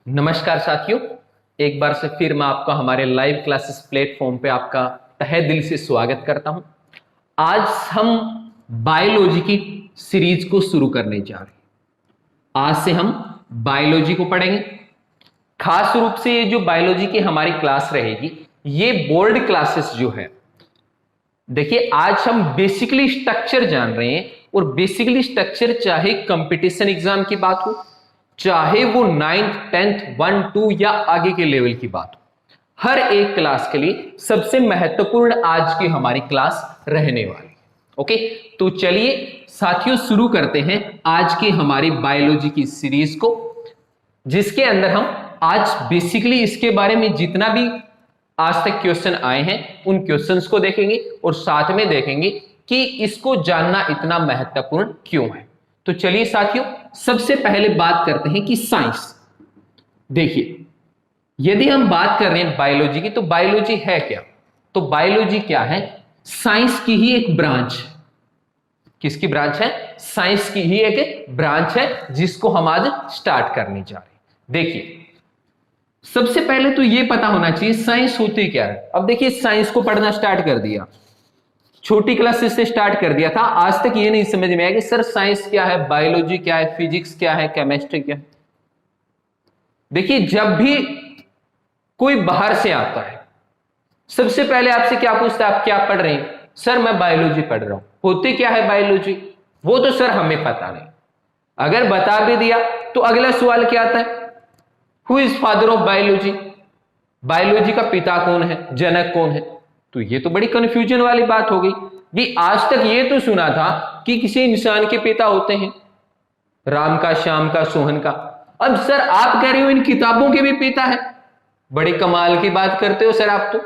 नमस्कार साथियों, एक बार से फिर मैं आपका हमारे लाइव क्लासेस प्लेटफॉर्म पे आपका तहे दिल से स्वागत करता हूं। आज हम बायोलॉजी की सीरीज को शुरू करने जा रहे हैं। आज से हम बायोलॉजी को पढ़ेंगे। खास रूप से ये जो बायोलॉजी की हमारी क्लास रहेगी, ये बोर्ड क्लासेस जो है, देखिए आज हम बेसिकली स्ट्रक्चर जान रहे हैं। और बेसिकली स्ट्रक्चर चाहे कंपटीशन एग्जाम की बात हो, चाहे वो 9th 10th 1 2 या आगे के लेवल की बात हो, हर एक क्लास के लिए सबसे महत्वपूर्ण आज की हमारी क्लास रहने वाली है। ओके, तो चलिए साथियों शुरू करते हैं आज की हमारी बायोलॉजी की सीरीज को, जिसके अंदर हम आज बेसिकली इसके बारे में जितना भी आज तक क्वेश्चन आए हैं उन क्वेश्चंस को देखेंगे और साथ में देखेंगे कि इसको जानना इतना महत्वपूर्ण क्यों है। तो चलिए साथियों, सबसे पहले बात करते हैं कि साइंस। देखिए, यदि हम बात कर रहे हैं बायोलॉजी की, तो बायोलॉजी है क्या? तो बायोलॉजी क्या है? साइंस की ही एक ब्रांच है। किसकी ब्रांच है? साइंस की ही एक ब्रांच है, जिसको हम आज स्टार्ट करने जा रहे हैं। देखिए, सबसे पहले तो यह पता होना चाहिए साइंस होती क्या है। अब देखिए, साइंस को पढ़ना स्टार्ट कर दिया, छोटी क्लासेस से स्टार्ट कर दिया था, आज तक ये नहीं समझ में आया कि सर साइंस क्या है, बायोलॉजी क्या है, फिजिक्स क्या है, केमिस्ट्री क्या है। देखिए, जब भी कोई बाहर से आता है, सबसे पहले आपसे क्या पूछता है, आप क्या पढ़ रहे हैं? सर मैं बायोलॉजी पढ़ रहा हूं। होती क्या है बायोलॉजी? वो तो सर हमें पता नहीं। अगर बता भी दिया तो अगला सवाल क्या आता है, who is father of biology? Biology का पिता कौन है, जनक कौन है? तो ये तो बड़ी कंफ्यूजन वाली बात हो गई कि आज तक ये तो सुना था कि किसी इंसान के पिता होते हैं, राम का, श्याम का, सोहन का। अब सर आप कह रहे हो इन किताबों के भी पिता है। बड़ी कमाल की बात करते हो सर आप तो।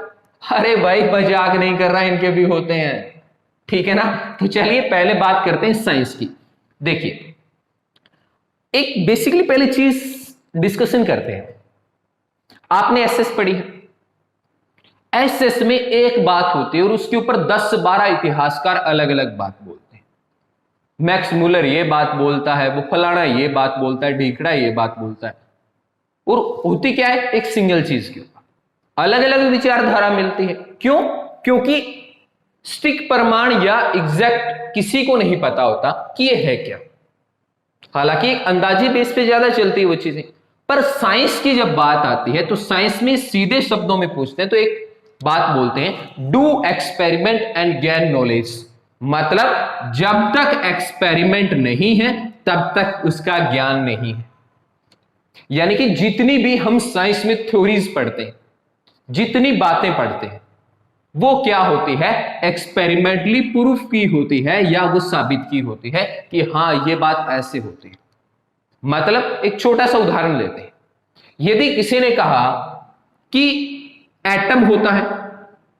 अरे भाई, मजाक नहीं कर रहा, इनके भी होते हैं, ठीक है ना। तो चलिए पहले बात करते हैं साइंस की। देखिए, एक बेसिकली पहले चीज डिस्कशन करते हैं। आपने एसएस पढ़ी है। एसएस में एक बात होती है और उसके ऊपर 10-12 इतिहासकार अलग अलग बात बोलते हैं। मैक्स मुलर ये बात बोलता है, वो फलाना ये बात बोलता है, ढीकड़ा ये बात बोलता है। और होती क्या है, एक सिंगल चीज के ऊपर अलग अलग विचारधारा मिलती है। क्यों? क्योंकि स्टिक प्रमाण या एग्जैक्ट किसी को नहीं पता होता कि ये है क्या। हालांकि अंदाजी बेस पे ज्यादा चलती है वो चीजें, पर साइंस की जब बात आती है तो साइंस में सीधे शब्दों में पूछते हैं तो एक बात बोलते हैं, do experiment and gain knowledge. मतलब जब तक एक्सपेरिमेंट नहीं है तब तक उसका ज्ञान नहीं है। यानी कि जितनी भी हम साइंस में थ्योरीज पढ़ते हैं, जितनी बातें पढ़ते हैं, वो क्या होती है, एक्सपेरिमेंटली प्रूफ की होती है या वो साबित की होती है कि हां ये बात ऐसे होती है। मतलब एक छोटा सा उदाहरण लेते हैं। यदि किसी ने कहा कि एटम होता है,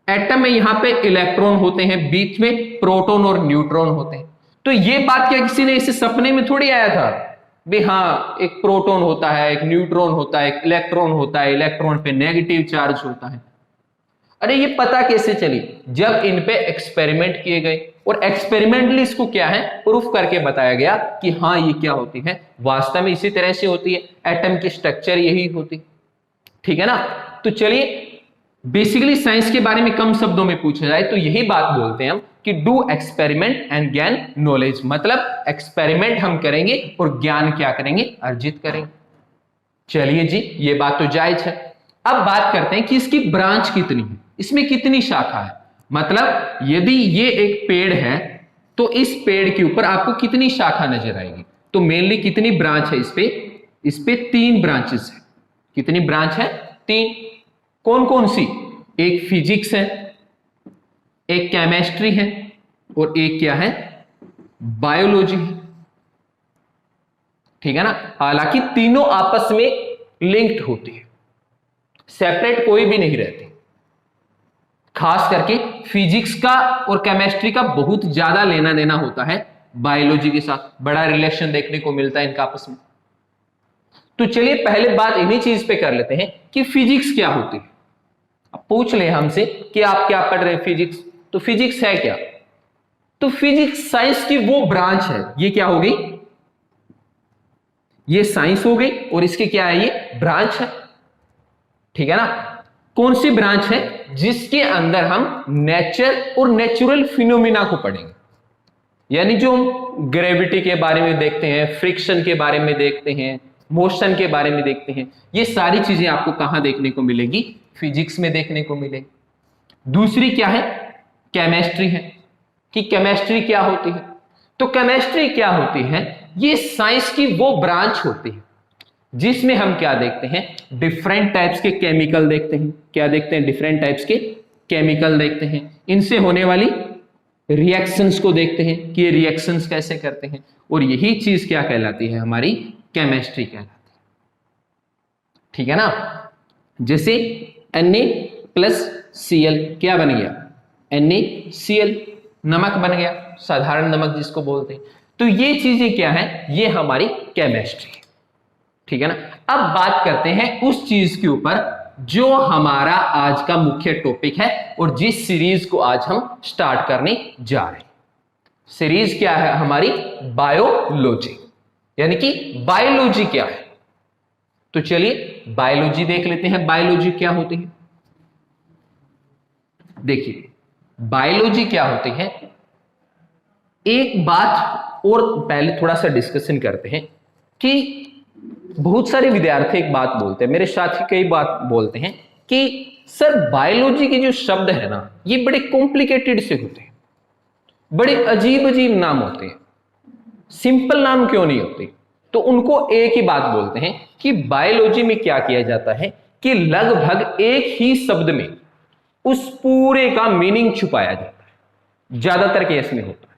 एटम में यहां पे इलेक्ट्रॉन होते हैं, बीच में प्रोटॉन और न्यूट्रॉन होते हैं, तो ये बात क्या किसी ने इसे सपने में थोड़ी आया था भी हाँ एक प्रोटॉन होता है, एक न्यूट्रॉन होता है, एक इलेक्ट्रॉन होता है, इलेक्ट्रॉन पे नेगेटिव चार्ज होता है। अरे ये पता कैसे चली? जब इन पे एक्सपेरिमेंट किए गए और एक्सपेरिमेंटली इसको क्या है, प्रूफ करके बताया गया कि हाँ ये क्या होती है, वास्तव में इसी तरह से होती है, एटम की स्ट्रक्चर यही होती, ठीक है ना। तो चलिए, बेसिकली साइंस के बारे में कम शब्दों में पूछा जाए तो यही बात बोलते हैं हम कि do experiment and gain knowledge. मतलब एक्सपेरिमेंट हम करेंगे और ज्ञान क्या करेंगे, अर्जित करेंगे। चलिए जी, ये बात तो जायज है। अब बात करते हैं कि इसकी ब्रांच कितनी है, इसमें कितनी शाखा है। मतलब यदि ये एक पेड़ है तो इस पेड़ के ऊपर आपको कितनी शाखा नजर आएगी। तो मेनली कितनी ब्रांच है इस पे 3 ब्रांचेस है। कितनी ब्रांच है? 3। कौन कौन सी? एक फिजिक्स है, एक केमिस्ट्री है और एक क्या है, बायोलॉजी है, ठीक है ना। हालांकि तीनों आपस में लिंक्ड होती है, सेपरेट कोई भी नहीं रहती। खास करके फिजिक्स का और केमिस्ट्री का बहुत ज्यादा लेना देना होता है बायोलॉजी के साथ, बड़ा रिलेशन देखने को मिलता है इनका आपस में। तो चलिए पहले बात इन्हीं चीज पे कर लेते हैं कि फिजिक्स क्या होती है। अब पूछ ले हमसे कि आप क्या पढ़ रहे हैं फिजिक्स, तो फिजिक्स है क्या? तो फिजिक्स साइंस की वो ब्रांच है, ये क्या हो गई, ये साइंस हो गई और इसके क्या है, ये ब्रांच है, ठीक है ना। कौन सी ब्रांच है, जिसके अंदर हम नेचर और नेचुरल फिनोमिना को पढ़ेंगे, यानी जो हम ग्रेविटी के बारे में देखते हैं, फ्रिक्शन के बारे में देखते हैं, मोशन के बारे में देखते हैं, ये सारी चीजें आपको कहां देखने को मिलेगी, फिजिक्स में देखने को मिलेगी। दूसरी क्या है, केमिस्ट्री है, कि केमिस्ट्री क्या होती है। तो केमिस्ट्री क्या होती है, ये साइंस की वो ब्रांच होती है जिसमें हम क्या देखते हैं, डिफरेंट टाइप्स के केमिकल देखते हैं। क्या देखते हैं, डिफरेंट टाइप्स के केमिकल देखते हैं, इनसे होने वाली रिएक्शंस को देखते हैं कि ये रिएक्शंस कैसे करते हैं, और यही चीज क्या कहलाती है, हमारी केमिस्ट्री कहलाती है, ठीक है ना। जैसे Na+Cl क्या बन गया, NaCl, नमक बन गया, साधारण नमक जिसको बोलते हैं। तो ये चीजें क्या है, ये हमारी केमिस्ट्री है, ठीक है ना। अब बात करते हैं उस चीज के ऊपर जो हमारा आज का मुख्य टॉपिक है और जिस सीरीज को आज हम स्टार्ट करने जा रहे हैं। सीरीज क्या है हमारी, बायोलॉजी, यानी कि बायोलॉजी क्या है। तो चलिए बायोलॉजी देख लेते हैं, बायोलॉजी क्या होती है। देखिए बायोलॉजी क्या होती है, एक बात और पहले थोड़ा सा डिस्कशन करते हैं कि बहुत सारे विद्यार्थी एक बात बोलते हैं, मेरे साथी कई बात बोलते हैं कि सर बायोलॉजी के जो शब्द है ना, ये बड़े कॉम्प्लिकेटेड से होते हैं, बड़े अजीब अजीब नाम होते हैं, सिंपल नाम क्यों नहीं होते। तो उनको एक ही बात बोलते हैं कि बायोलॉजी में क्या किया जाता है कि लगभग एक ही शब्द में उस पूरे का मीनिंग छुपाया जाता है। ज्यादातर केस में होता है,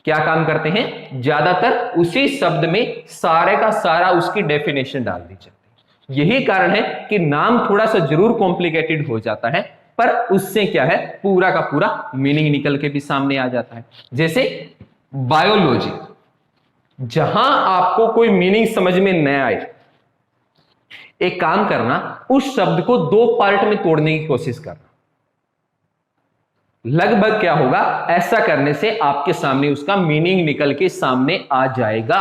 क्या काम करते हैं, ज्यादातर उसी शब्द में सारे का सारा उसकी डेफिनेशन डाल दी जाती है। यही कारण है कि नाम थोड़ा सा जरूर कॉम्प्लिकेटेड हो जाता है, पर उससे क्या है, पूरा का पूरा मीनिंग निकल के भी सामने आ जाता है। जैसे बायोलॉजी, जहां आपको कोई मीनिंग समझ में न आए, एक काम करना, उस शब्द को दो पार्ट में तोड़ने की कोशिश करना। लगभग क्या होगा, ऐसा करने से आपके सामने उसका मीनिंग निकल के सामने आ जाएगा।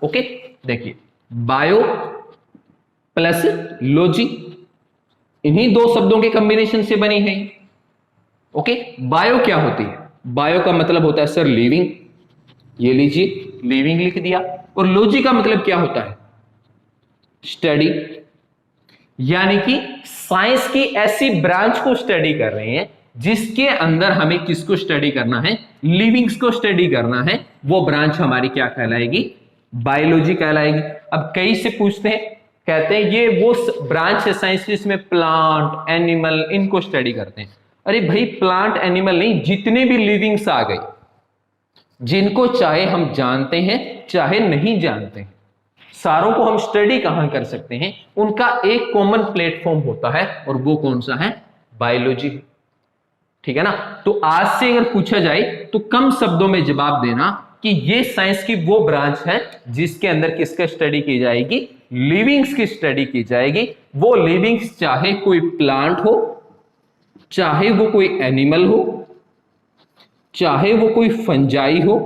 ओके, देखिए बायो प्लस लॉजी, इन्हीं दो शब्दों के कॉम्बिनेशन से बनी है। ओके, बायो क्या होती है, बायो का मतलब होता है सर लिविंग, ये लीजिए लिविंग लिख दिया। और लॉजी का मतलब क्या होता है, स्टडी, यानी कि साइंस की ऐसी ब्रांच को स्टडी कर रहे हैं जिसके अंदर हमें किसको स्टडी करना है, लिविंग्स को स्टडी करना है। वो ब्रांच हमारी क्या कहलाएगी, बायोलॉजी कहलाएगी। अब कई से पूछते हैं, कहते हैं ये वो ब्रांच है साइंस की जिसमें प्लांट, एनिमल, इनको स्टडी करते हैं। अरे भाई प्लांट एनिमल नहीं, जितने भी लिविंग्स आ गए, जिनको चाहे हम जानते हैं चाहे नहीं जानते हैं, सारों को हम स्टडी कहां कर सकते हैं, उनका एक कॉमन प्लेटफॉर्म होता है, और वो कौन सा है, बायोलॉजी, ठीक है ना। तो आज से अगर पूछा जाए तो कम शब्दों में जवाब देना कि ये साइंस की वो ब्रांच है जिसके अंदर किसका स्टडी की जाएगी, लिविंग्स की स्टडी की जाएगी। वो लिविंग्स चाहे कोई प्लांट हो, चाहे वो कोई एनिमल हो, चाहे वो कोई फंजाई हो,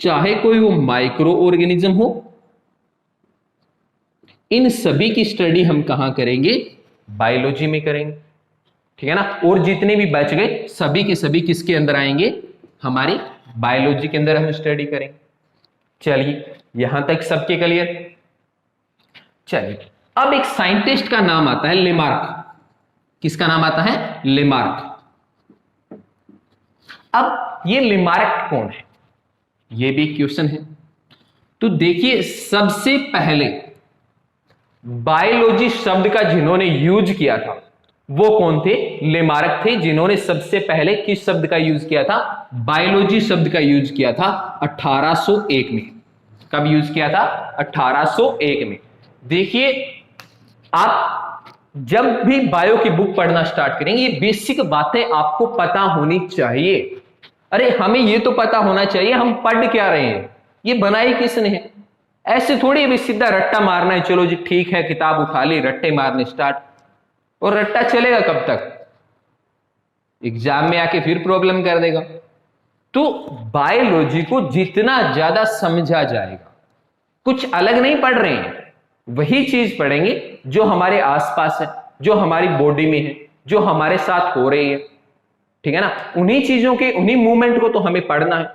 चाहे कोई वो माइक्रो ऑर्गेनिज्म हो, इन सभी की स्टडी हम कहां करेंगे, बायोलॉजी में करेंगे, ठीक है ना। और जितने भी बच गए सभी के सभी किसके अंदर आएंगे, हमारी बायोलॉजी के अंदर हम स्टडी करेंगे। चलिए यहां तक सबके क्लियर। चलिए अब एक साइंटिस्ट का नाम आता है लेमार्क। किसका नाम आता है, लेमार्क। अब ये लेमार्क कौन है, ये भी क्वेश्चन है। तो देखिए सबसे पहले बायोलॉजी शब्द का जिन्होंने यूज किया था वो कौन थे, लेमार्क थे, जिन्होंने सबसे पहले किस शब्द का यूज किया था, बायोलॉजी शब्द का यूज किया था 1801 में। कब यूज किया था, 1801 में। देखिए आप जब भी बायो की बुक पढ़ना स्टार्ट करेंगे, ये बेसिक बातें आपको पता होनी चाहिए। अरे हमें ये तो पता होना चाहिए हम पढ़ क्या रहे हैं, ये बनाई किसने है। ऐसे थोड़ी अभी सीधा रट्टा मारना है, चलो जी ठीक है किताब उठा ली, रट्टे मारने स्टार्ट, और रट्टा चलेगा कब तक, एग्जाम में आके फिर प्रॉब्लम कर देगा। तो बायोलॉजी को जितना ज्यादा समझा जाएगा, कुछ अलग नहीं पढ़ रहे हैं, वही चीज पढ़ेंगे जो हमारे आसपास है, जो हमारी बॉडी में है, जो हमारे साथ हो रही है, ठीक है ना। उन्हीं चीजों के, उन्हीं मूवमेंट को तो हमें पढ़ना है।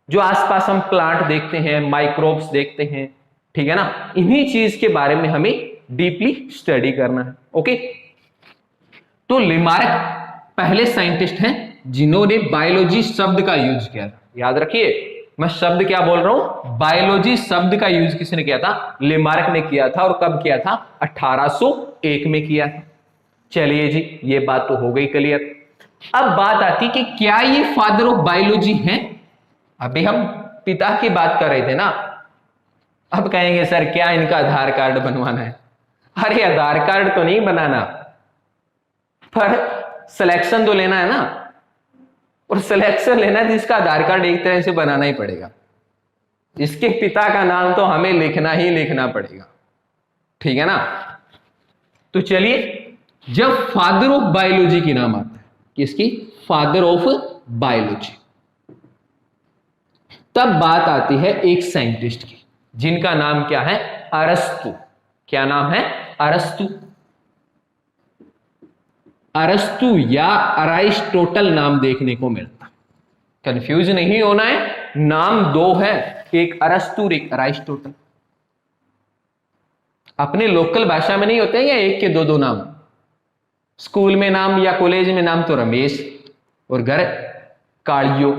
जो आसपास हम प्लांट देखते हैं, माइक्रोब्स देखते हैं, ठीक है ना, इन्हीं चीज के बारे में हमें डीपली स्टडी करना है। ओके, तो लेमार्क पहले साइंटिस्ट हैं जिन्होंने बायोलॉजी शब्द का यूज किया था। याद रखिए, मैं शब्द क्या बोल रहा हूं, बायोलॉजी शब्द का यूज किसने किया था, लेमार्क ने किया था। और कब किया था, 1801 में किया था। चलिए जी, ये बात तो हो गई क्लियर। अब बात आती कि क्या ये फादर ऑफ बायोलॉजी हैं। अभी हम पिता की बात कर रहे थे ना, अब कहेंगे सर क्या इनका आधार कार्ड बनवाना है। अरे आधार कार्ड तो नहीं बनाना, पर सिलेक्शन तो लेना है ना, और सिलेक्शन लेना है जिसका आधार कार्ड एक तरह से बनाना ही पड़ेगा। इसके पिता का नाम तो हमें लिखना ही लिखना पड़ेगा, ठीक है ना। तो चलिए, जब फादर ऑफ बायोलॉजी की नाम आता है, किसकी, फादर ऑफ बायोलॉजी, तब बात आती है एक साइंटिस्ट की जिनका नाम क्या है, अरस्तु। क्या नाम है, अरस्तु। अरस्तु या अरिस्टोटल नाम देखने को मिलता है। कंफ्यूज नहीं होना है, नाम दो है, एक अरस्तु और एक अरिस्टोटल। अपने लोकल भाषा में नहीं होते हैं या एक के दो दो नाम। स्कूल में नाम या कॉलेज में नाम तो रमेश, और घर कालियो,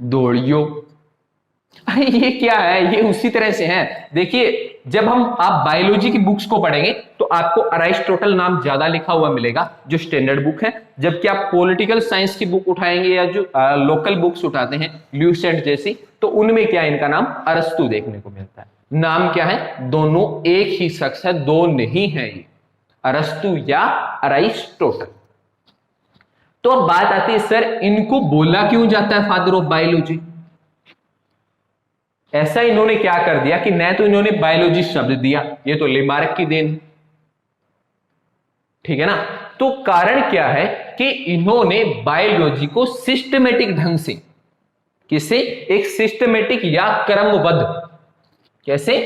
दौड़ियो। अरे ये क्या है, ये उसी तरह से है। देखिए, जब आप बायोलॉजी की बुक्स को पढ़ेंगे तो आपको अरिस्टोटल नाम ज्यादा लिखा हुआ मिलेगा, जो स्टैंडर्ड बुक है। जबकि आप पॉलिटिकल साइंस की बुक उठाएंगे या जो लोकल बुक्स उठाते हैं, ल्यूसेंट जैसी, तो उनमें क्या इनका नाम अरस्तु देखने को मिलता है। नाम क्या है, दोनों एक ही शख्स है, दो नहीं है ये, अरस्तु या अरिस्टोटल। तो अब बात आती है, सर इनको बोला क्यों जाता है फादर ऑफ बायोलॉजी। ऐसा इन्होंने क्या कर दिया कि न तो इन्होंने बायोलॉजी शब्द दिया, ये तो लेमार्क की देन है, ठीक है ना। तो कारण क्या है कि इन्होंने बायोलॉजी को सिस्टमेटिक ढंग से, किसे, एक सिस्टमेटिक या क्रमबद्ध, कैसे,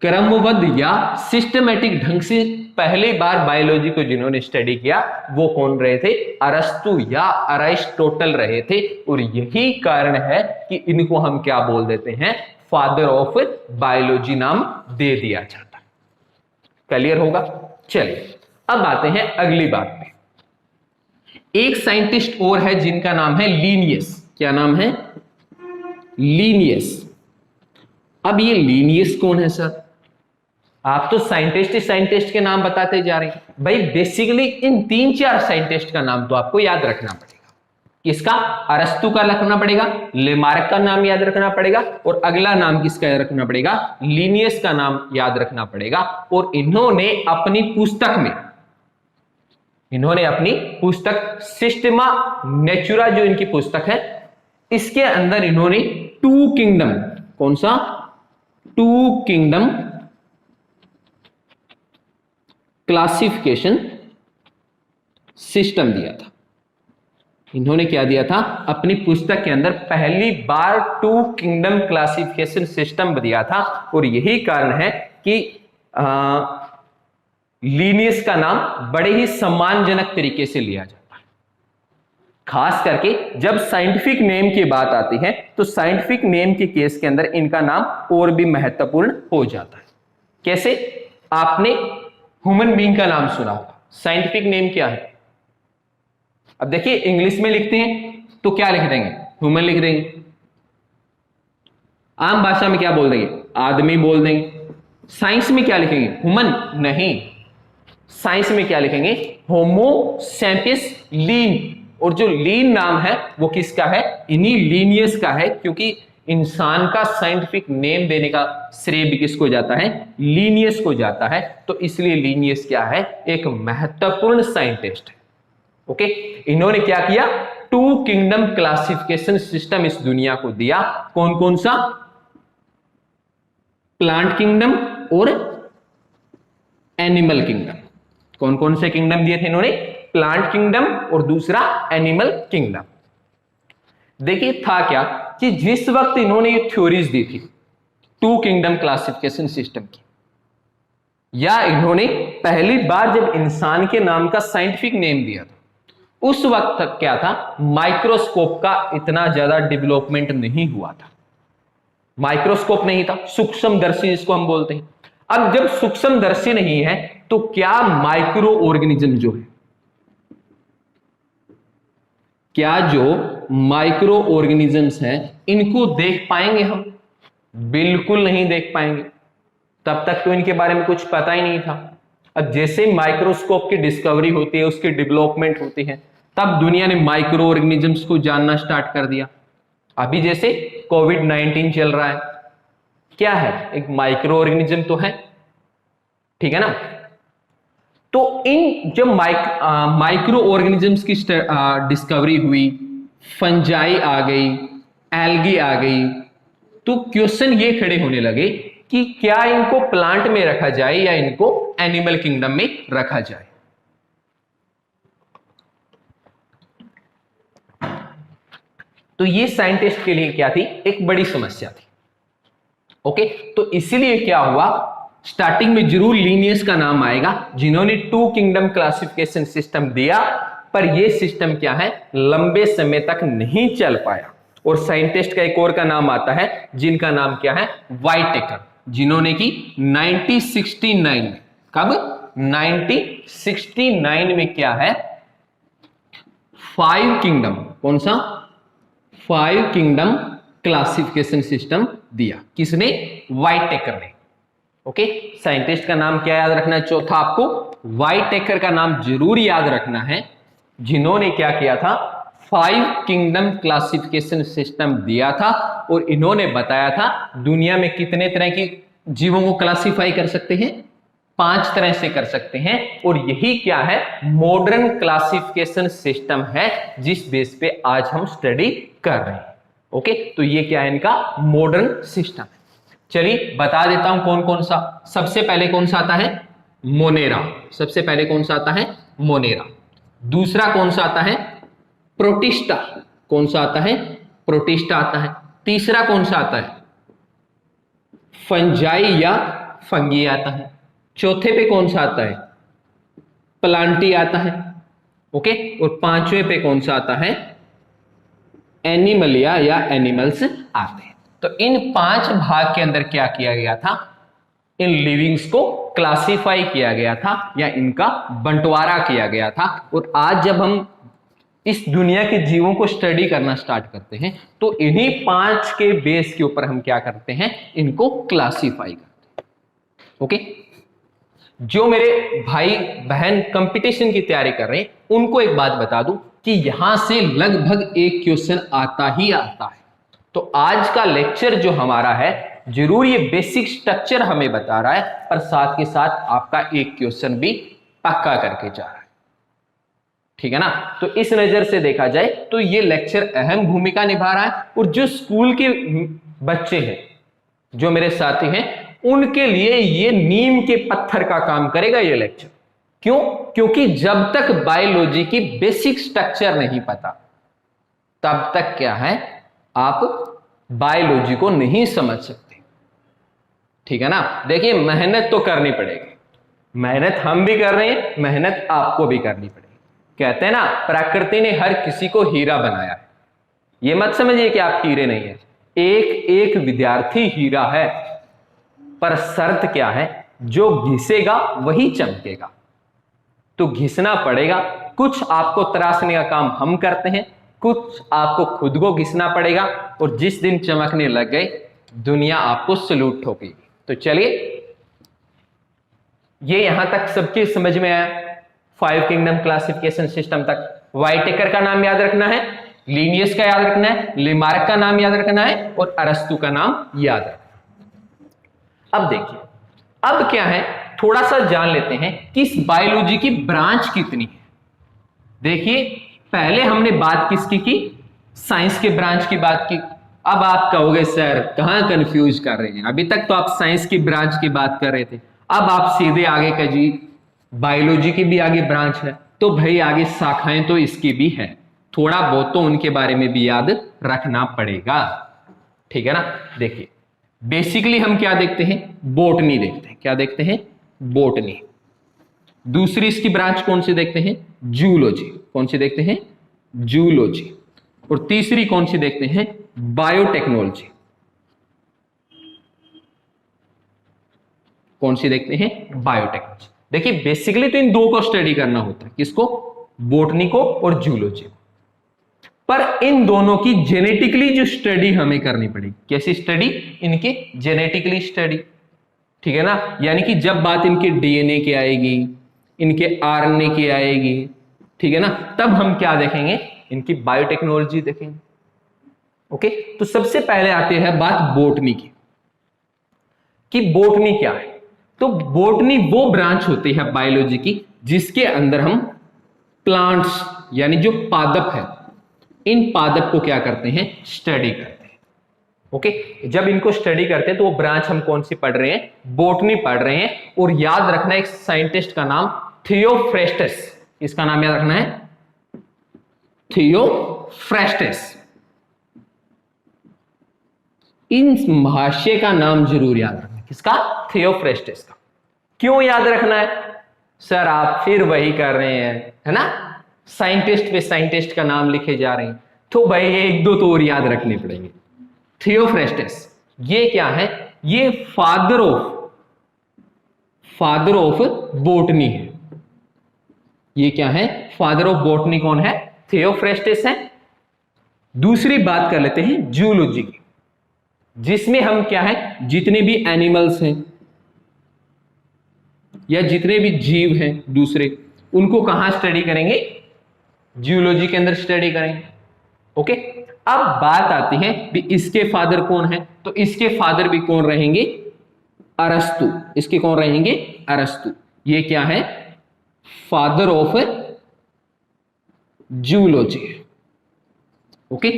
क्रमबद्ध या सिस्टमेटिक ढंग से पहली बार बायोलॉजी को जिन्होंने स्टडी किया वो कौन रहे थे, अरस्तु या अरिस्टोटल रहे थे। और यही कारण है कि इनको हम क्या बोल देते हैं, फादर ऑफ बायोलॉजी नाम दे दिया जाता है। क्लियर होगा। चलिए अब आते हैं अगली बात पे। एक साइंटिस्ट और है जिनका नाम है लीनियस। क्या नाम है, लीनियस। अब ये लीनियस कौन है सर, आप तो साइंटिस्ट के नाम बताते जा रहे हैं भाई। बेसिकली इन 3-4 साइंटिस्ट का नाम तो आपको याद रखना पड़ेगा। किसका, अरस्तु का रखना पड़ेगा, लेमार्क का नाम याद रखना पड़ेगा, और अगला नाम किसका याद रखना पड़ेगा, लीनियस का नाम याद रखना पड़ेगा। और इन्होंने अपनी पुस्तक सिस्टमा नेचुरा, जो इनकी पुस्तक है, इसके अंदर इन्होंने 2 किंगडम, कौन सा, 2 किंगडम क्लासिफिकेशन सिस्टम दिया था। इन्होंने क्या दिया था, अपनी पुस्तक के अंदर पहली बार 2 किंगडम क्लासिफिकेशन सिस्टम दिया था। और यही कारण है कि लीनियस का नाम बड़े ही सम्मानजनक तरीके से लिया जाता है। खास करके जब साइंटिफिक नेम की बात आती है तो साइंटिफिक नेम के केस के अंदर इनका नाम और भी महत्वपूर्ण हो जाता है। कैसे, आपने ह्यूमन बीइंग का नाम सुना होगा, साइंटिफिक नेम क्या है। अब देखिए, इंग्लिश में लिखते हैं तो क्या लिख देंगे, ह्यूमन लिख देंगे। आम भाषा में क्या बोल देंगे, आदमी बोल देंगे। साइंस में क्या लिखेंगे, ह्यूमन नहीं, साइंस में क्या लिखेंगे, होमो सैपियंस लीन। और जो लीन नाम है वो किसका है, इन्हीं लीनियस का है, क्योंकि इंसान का साइंटिफिक नेम देने का श्रेय भी किसको जाता है, लीनियस को जाता है। तो इसलिए लीनियस क्या है, एक महत्वपूर्ण साइंटिस्ट है। ओके, इन्होंने क्या किया, 2 किंगडम क्लासिफिकेशन सिस्टम इस दुनिया को दिया। कौन कौन सा, प्लांट किंगडम और एनिमल किंगडम। कौन कौन से किंगडम दिए थे इन्होंने, प्लांट किंगडम और दूसरा एनिमल किंगडम। देखिए था क्या कि जिस वक्त इन्होंने ये थ्योरीज दी थी टू किंगडम क्लासिफिकेशन सिस्टम की, या इन्होंने पहली बार जब इंसान के नाम का साइंटिफिक नेम दिया था, उस वक्त तक क्या था, माइक्रोस्कोप का इतना ज्यादा डेवलपमेंट नहीं हुआ था। माइक्रोस्कोप नहीं था, सूक्ष्मदर्शी जिसको हम बोलते हैं। अब जब सूक्ष्मदर्शी नहीं है तो क्या माइक्रो ऑर्गेनिज्म जो है, क्या जो माइक्रो ऑर्गेनिजम्स हैं इनको देख पाएंगे हम? बिल्कुल नहीं देख पाएंगे। तब तक तो इनके बारे में कुछ पता ही नहीं था। अब जैसे माइक्रोस्कोप की डिस्कवरी होती है, उसकी डेवलपमेंट होती है, तब दुनिया ने माइक्रो ऑर्गेनिजम्स को जानना स्टार्ट कर दिया। अभी जैसे कोविड-19 चल रहा है, क्या है, एक माइक्रो ऑर्गेनिज्म तो है, ठीक है ना। तो इन जब माइक्रो ऑर्गेनिजम्स की डिस्कवरी हुई, फंजाई आ गई, एल्गी आ गई, तो क्वेश्चन ये खड़े होने लगे कि क्या इनको प्लांट में रखा जाए या इनको एनिमल किंगडम में रखा जाए। तो ये साइंटिस्ट के लिए क्या थी, एक बड़ी समस्या थी। ओके, तो इसीलिए क्या हुआ, स्टार्टिंग में जरूर लीनियस का नाम आएगा जिन्होंने टू किंगडम क्लासिफिकेशन सिस्टम दिया, पर यह सिस्टम क्या है, लंबे समय तक नहीं चल पाया। और साइंटिस्ट का एक और का नाम आता है जिनका नाम क्या है, वाइटेकर, जिन्होंने की 1969 में, कब, 1969 में क्या है, 5 किंगडम, कौन सा, 5 किंगडम क्लासिफिकेशन सिस्टम दिया। किसने, वाइटेकर ने। ओके, साइंटिस्ट का नाम क्या याद रखना है, चौथा आपको वाइटेकर का नाम जरूर याद रखना है, जिन्होंने क्या किया था, 5 किंगडम क्लासिफिकेशन सिस्टम दिया था। और इन्होंने बताया था दुनिया में कितने तरह की जीवों को क्लासिफाई कर सकते हैं, 5 तरह से कर सकते हैं। और यही क्या है, मॉडर्न क्लासिफिकेशन सिस्टम है जिस बेस पे आज हम स्टडी कर रहे हैं। ओके, तो ये क्या है, इनका मॉडर्न सिस्टम है। चलिए बता देता हूं कौन कौन सा। सबसे पहले कौन सा आता है, मोनेरा। सबसे पहले कौन सा आता है, मोनेरा। दूसरा कौन सा आता है, प्रोटिस्टा। कौन सा आता है, प्रोटिस्टा आता है। तीसरा कौन सा आता है, फंजाई या फंगी आता है। चौथे पे कौन सा आता है, प्लांटी आता है। ओके, और पांचवें पे कौन सा आता है, एनिमलिया या एनिमल्स आते हैं। तो इन 5 भाग के अंदर क्या किया गया था, इन लिविंग्स को क्लासिफाई किया गया था या इनका बंटवारा किया गया था। और आज जब हम इस दुनिया के जीवों को स्टडी करना स्टार्ट करते हैं तो इन्हीं 5 के बेस के ऊपर हम क्या करते हैं, इनको क्लासिफाई करते हैं। ओके, जो मेरे भाई बहन कंपटीशन की तैयारी कर रहे हैं उनको एक बात बता दूं कि यहां से लगभग एक क्वेश्चन आता ही आता है। तो आज का लेक्चर जो हमारा है जरूर ये बेसिक स्ट्रक्चर हमें बता रहा है, पर साथ के साथ आपका एक क्वेश्चन भी पक्का करके जा रहा है, ठीक है ना। तो इस नजर से देखा जाए तो ये लेक्चर अहम भूमिका निभा रहा है। और जो स्कूल के बच्चे हैं, जो मेरे साथी हैं, उनके लिए ये नीम के पत्थर का काम करेगा ये लेक्चर। क्यों, क्योंकि जब तक बायोलॉजी की बेसिक स्ट्रक्चर नहीं पता तब तक क्या है, आप बायोलॉजी को नहीं समझ सकते, ठीक है ना। देखिए मेहनत तो करनी पड़ेगी, मेहनत हम भी कर रहे हैं, मेहनत आपको भी करनी पड़ेगी। कहते हैं ना, प्रकृति ने हर किसी को हीरा बनाया है। ये मत समझिए कि आप हीरे नहीं है, एक एक विद्यार्थी हीरा है, पर शर्त क्या है, जो घिसेगा वही चमकेगा। तो घिसना पड़ेगा। कुछ आपको तराशने का काम हम करते हैं, कुछ आपको खुद को घिसना पड़ेगा, और जिस दिन चमकने लग गए दुनिया आपको सलूट ठोकेगी। तो चलिए, ये यहां तक सबकी समझ में आया, 5 किंगडम क्लासिफिकेशन सिस्टम तक। वाइटेकर का नाम याद रखना है, लीनियस का याद रखना है, लेमार्क का नाम याद रखना है, और अरस्तु का नाम याद रखना है। अब देखिए, अब क्या है, थोड़ा सा जान लेते हैं कि इस बायोलॉजी की ब्रांच कितनी है। देखिए, पहले हमने बात किसकी की, साइंस के ब्रांच की बात की। अब आप कहोगे सर कहां कंफ्यूज कर रहे हैं, अभी तक तो आप साइंस की ब्रांच की बात कर रहे थे, अब आप सीधे आगे का जी बायोलॉजी की भी आगे ब्रांच है। तो भाई आगे शाखाएं तो इसकी भी है, थोड़ा बहुत तो उनके बारे में भी याद रखना पड़ेगा। ठीक है ना। देखिए बेसिकली हम क्या देखते हैं, बोटनी देखते हैं। क्या देखते हैं, बोटनी। दूसरी इसकी ब्रांच कौन सी देखते हैं, जूलॉजी। कौन सी देखते हैं, जूलॉजी। और तीसरी कौन सी देखते हैं, बायोटेक्नोलॉजी। कौन सी देखते हैं, बायोटेक्नोलॉजी। देखिए बेसिकली तो इन दो को स्टडी करना होता है, किसको, बोटनी को और जूलॉजी को। पर इन दोनों की जेनेटिकली जो स्टडी हमें करनी पड़ेगी। कैसी स्टडी, इनकी जेनेटिकली स्टडी, ठीक है ना। यानी कि जब बात इनके डीएनए की आएगी, इनके आरएनए की आएगी, ठीक है ना, तब हम क्या देखेंगे, इनकी बायोटेक्नोलॉजी देखेंगे। ओके, तो सबसे पहले आते हैं बात बोटनी की, कि बोटनी क्या है। तो बोटनी वो ब्रांच होती है बायोलॉजी की जिसके अंदर हम प्लांट्स यानी जो पादप है, इन पादप को क्या करते हैं, स्टडी करते हैं। ओके, जब इनको स्टडी करते हैं तो वो ब्रांच हम कौन सी पढ़ रहे हैं, बोटनी पढ़ रहे हैं। और याद रखना एक साइंटिस्ट का नाम थियोफ्रेस्टस, इसका नाम याद रखना है, थियोफ्रेस्टस। इन महाशय का नाम जरूर याद रखना, किसका, थियोफ्रेस्टस का। क्यों याद रखना है सर, आप फिर वही कर रहे हैं, है ना, साइंटिस्ट पे साइंटिस्ट का नाम लिखे जा रहे हैं, तो भाई एक दो तो और याद रखने पड़ेंगे। थियोफ्रेस्टस ये क्या है, ये फादर ऑफ बोटनी है। ये क्या है, फादर ऑफ बोटनी कौन है, थियोफ्रेस्टस है। दूसरी बात कर लेते हैं जूलॉजी की, जिसमें हम क्या है, जितने भी एनिमल्स हैं या जितने भी जीव हैं दूसरे, उनको कहां स्टडी करेंगे, जियोलॉजी के अंदर स्टडी करेंगे। ओके, अब बात आती है भी इसके फादर कौन है, तो इसके फादर भी कौन रहेंगे, अरस्तु। इसके कौन रहेंगे, अरस्तु। ये क्या है, फादर ऑफ जियोलॉजी। ओके,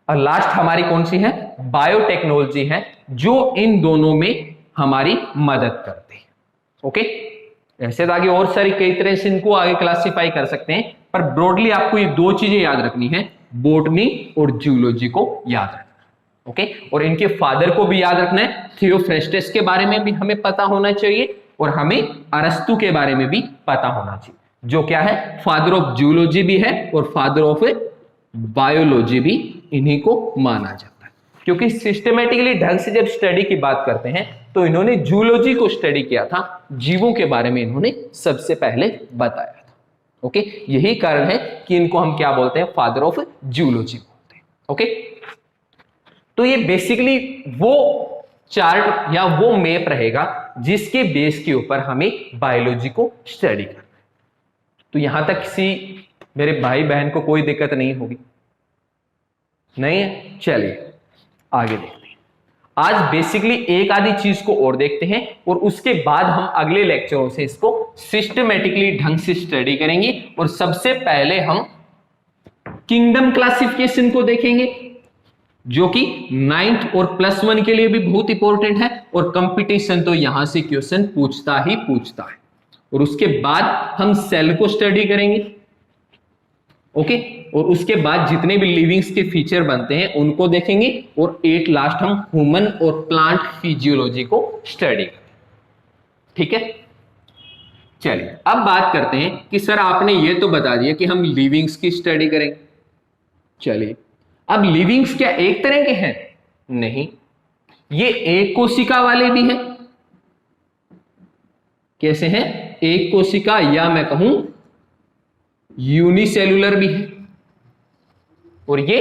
और लास्ट हमारी कौन सी है, बायोटेक्नोलॉजी है, जो इन दोनों में हमारी मदद करती है। ओके, ऐसे तो आगे और सारी कई तरह से इनको आगे क्लासिफाई कर सकते हैं, पर ब्रॉडली आपको ये दो चीजें याद रखनी है, बोटनी और जूलॉजी को याद रखना। ओके, और इनके फादर को भी याद रखना है, थियोफ्रेस्टस के बारे में भी हमें पता होना चाहिए, और हमें अरस्तु के बारे में भी पता होना चाहिए, जो क्या है, फादर ऑफ जूलॉजी भी है और फादर ऑफ बायोलॉजी भी इन्हीं को माना जाता है। क्योंकि सिस्टमेटिकली ढंग से जब स्टडी की बात करते हैं तो इन्होंने जूलॉजी को स्टडी किया था, जीवों के बारे में इन्होंने सबसे पहले बताया था। ओके, यही कारण है कि इनको हम क्या बोलते हैं, फादर ऑफ जूलॉजी बोलते हैं। ओके, तो ये बेसिकली वो चार्ट या वो मैप रहेगा जिसके बेस के ऊपर हमें बायोलॉजी को स्टडी करना है। तो यहां तक किसी मेरे भाई बहन को कोई दिक्कत नहीं होगी, नहीं है। चलिए आगे देखते हैं। आज बेसिकली एक आधी चीज को और देखते हैं, और उसके बाद हम अगले लेक्चरों से इसको सिस्टमेटिकली ढंग से स्टडी करेंगे। और सबसे पहले हम किंगडम क्लासिफिकेशन को देखेंगे, जो कि 9th और +1 के लिए भी बहुत इंपॉर्टेंट है, और कंपटीशन तो यहां से क्वेश्चन पूछता ही पूछता है। और उसके बाद हम सेल को स्टडी करेंगे। ओके, और उसके बाद जितने भी लिविंग्स के फीचर बनते हैं उनको देखेंगे, और एट लास्ट हम ह्यूमन और प्लांट फिजियोलॉजी को स्टडी करेंगे। ठीक है, चलिए अब बात करते हैं कि सर आपने ये तो बता दिया कि हम लिविंग्स की स्टडी करेंगे। चलिए, अब लिविंग्स क्या एक तरह के हैं, नहीं, ये एक कोशिका वाले भी हैं। कैसे हैं, एक कोशिका, या मैं कहूं यूनिसेलुलर भी है, और ये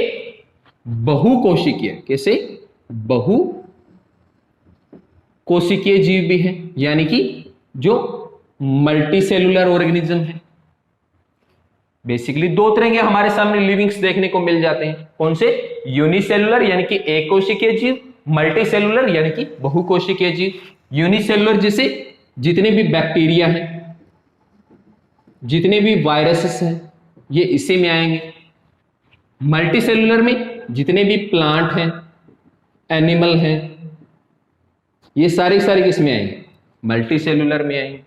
बहुकोशिकीय, कैसे, बहु कोशिकीय जीव भी है, यानी कि जो मल्टी सेलुलर ऑर्गेनिज्म है। बेसिकली दो तरह के हमारे सामने लिविंग्स देखने को मिल जाते हैं, कौन से, यूनिसेलुलर यानी कि एक कोशिकीय जीव, मल्टी सेलुलर यानी कि बहुकोशिकीय जीव। यूनिसेलुलर जैसे जितने भी बैक्टीरिया हैं, जितने भी वायरसेस हैं, ये इसी में आएंगे। मल्टी सेलुलर में जितने भी प्लांट हैं, एनिमल हैं, ये सारे किस में आएंगे, मल्टी सेलुलर में आएंगे।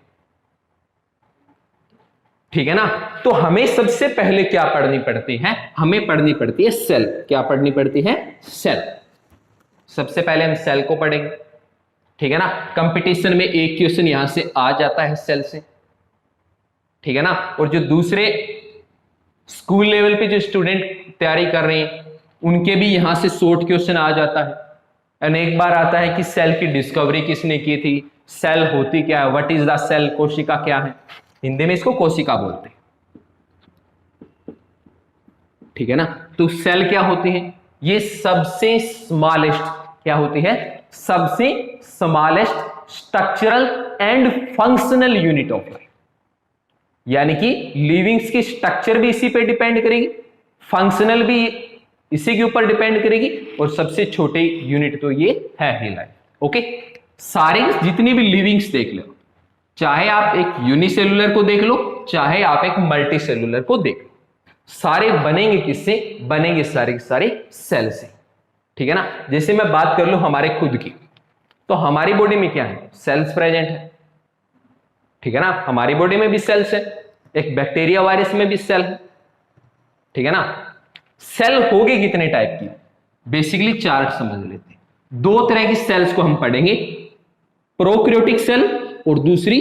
ठीक है ना। तो हमें सबसे पहले क्या पढ़नी पड़ती है, हमें पढ़नी पड़ती है सेल। क्या पढ़नी पड़ती है, सेल। सबसे पहले हम सेल को पढ़ेंगे, ठीक है ना। कंपटीशन में एक क्वेश्चन यहां से आ जाता है सेल से, ठीक है ना। और जो दूसरे स्कूल लेवल पे जो स्टूडेंट तैयारी कर रहे हैं उनके भी यहां से शॉर्ट क्वेश्चन आ जाता है। एंड एक बार आता है कि सेल की डिस्कवरी किसने की थी, सेल होती क्या है, व्हाट इज द सेल, कोशिका क्या है, हिंदी में इसको कोशिका बोलते हैं, ठीक है ना। तो सेल क्या होती है, ये सबसे स्मॉलेस्ट, क्या होती है, सबसे smallest structural and functional unit of life. यानी कि लिविंग्स की स्ट्रक्चर भी इसी पे डिपेंड करेगी, फंक्शनल भी इसी के ऊपर डिपेंड करेगी, और सबसे छोटे यूनिट तो ये है ही लाइफ। ओके, सारे जितनी भी लिविंग्स देख लो, चाहे आप एक यूनिसेलुलर को देख लो, चाहे आप एक मल्टी सेलुलर को देख लो, सारे बनेंगे किससे, बनेंगे सारे के सारे सेल से, ठीक है ना। जैसे मैं बात कर लूं हमारे खुद की, तो हमारी बॉडी में क्या है, सेल्स प्रेजेंट है, ठीक है ना। हमारी बॉडी में भी सेल्स है, एक बैक्टीरिया वायरस में भी सेल है, ठीक है ना। सेल होगी कितने टाइप की, बेसिकली चार्ट समझ लेते हैं। दो तरह की सेल्स को हम पढ़ेंगे, प्रोकैरियोटिक सेल और दूसरी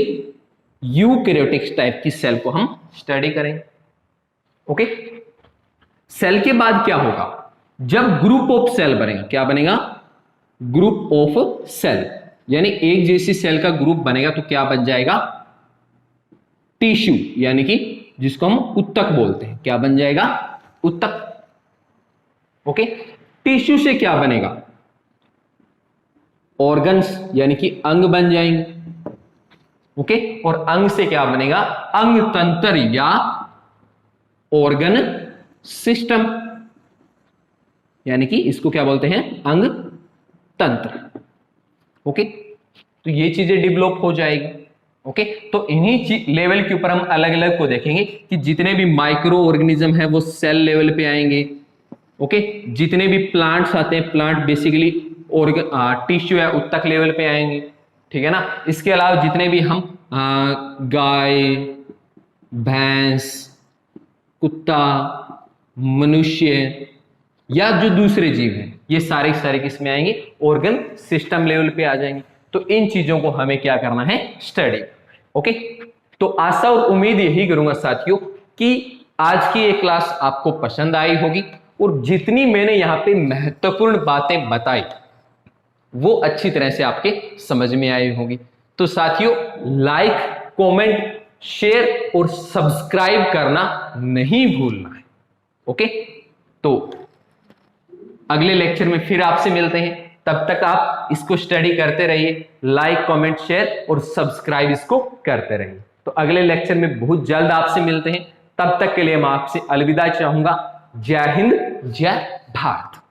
यूकैरियोटिक टाइप की सेल को हम स्टडी करेंगे। ओके, सेल के बाद क्या होगा, जब ग्रुप ऑफ सेल बनेगा, क्या बनेगा, ग्रुप ऑफ सेल, यानी एक जैसी सेल का ग्रुप बनेगा तो क्या बन जाएगा, टिश्यू, यानी कि जिसको हम उत्तक बोलते हैं, क्या बन जाएगा, उत्तक। ओके, टिश्यू से क्या बनेगा, ऑर्गन्स, यानी कि अंग बन जाएंगे। ओके, और अंग से क्या बनेगा, अंग तंत्र या ऑर्गन सिस्टम, यानी कि इसको क्या बोलते हैं, अंग तंत्र। ओके, तो ये चीजें डेवलप हो जाएगी। ओके, तो इन्हीं लेवल के ऊपर हम अलग अलग को देखेंगे कि जितने भी माइक्रो ऑर्गेनिज्म है वो सेल लेवल पे आएंगे। ओके, जितने भी प्लांट्स आते हैं, प्लांट बेसिकली टिश्यू है, उत्तक लेवल पे आएंगे, ठीक है ना। इसके अलावा जितने भी हम गाय, भैंस, कुत्ता, मनुष्य या जो दूसरे जीव हैं, ये सारे सारे किस में आएंगे, ऑर्गन सिस्टम लेवल पे आ जाएंगे। तो इन चीजों को हमें क्या करना है, स्टडी। ओके, तो आशा और उम्मीद यही करूंगा साथियों कि आज की ये क्लास आपको पसंद आई होगी, और जितनी मैंने यहां पे महत्वपूर्ण बातें बताई वो अच्छी तरह से आपके समझ में आई होगी। तो साथियों, लाइक, कमेंट, शेयर और सब्सक्राइब करना नहीं भूलना है। ओके, तो अगले लेक्चर में फिर आपसे मिलते हैं, तब तक आप इसको स्टडी करते रहिए, लाइक, कमेंट, शेयर और सब्सक्राइब इसको करते रहिए। तो अगले लेक्चर में बहुत जल्द आपसे मिलते हैं, तब तक के लिए मैं आपसे अलविदा चाहूंगा। जय हिंद, जय भारत।